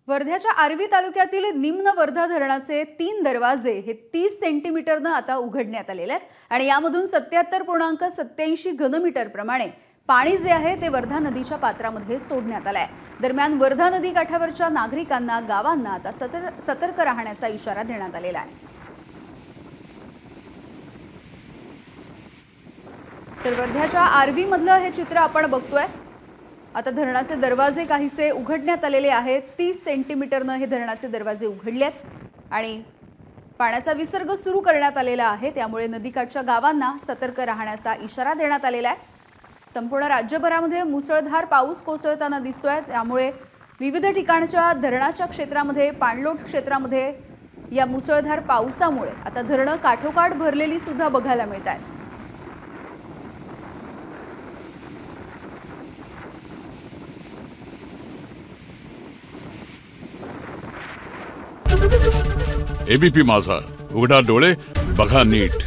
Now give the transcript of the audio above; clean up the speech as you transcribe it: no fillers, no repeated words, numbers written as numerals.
वर्ध्याच्या आर्वी तालुक्यातील निम्न वर्धा धरणाचे 3 दरवाजे हे 30 सेंटीमीटरनं आता उघडण्यात आलेले आहेत आणि यामधून 77.87 घनमीटर प्रमाणे पाणी जे आहे ते वर्धा नदीच्या पात्रामध्ये सोडण्यात आले आहे। दरम्यान वर्धा नदी काठावरच्या नागरिकांना गावांना आता सतर्क राहण्याचा इशारा देण्यात आलेला आहे। तर वर्ध्याच्या आर्वी मधलं हे चित्र आपण बघतोय। आता धरणाचे दरवाजे काहीसे उघडण्यात आलेले आहेत। 30 सेंटीमीटरनं हे धरणाचे दरवाजे उघडलेत आणि पाण्याचा विसर्ग सुरू करण्यात आलेला आहे। त्यामुळे नदीकाठच्या गावांना सतर्क राहण्याचा इशारा देण्यात आलेला आहे। संपूर्ण राज्यभरामध्ये मुसळधार पाऊस कोसळताना दिसतोय। त्यामुळे विविध ठिकाणच्या धरणाच्या क्षेत्रामध्ये पाणलोट क्षेत्रामध्ये या मुसळधार पावसामुळे आता धरणं काठोकाठ भरलेली सुद्धा बघायला मिळतात। एबीपी माझा, उघडा डोळे बघा नीट।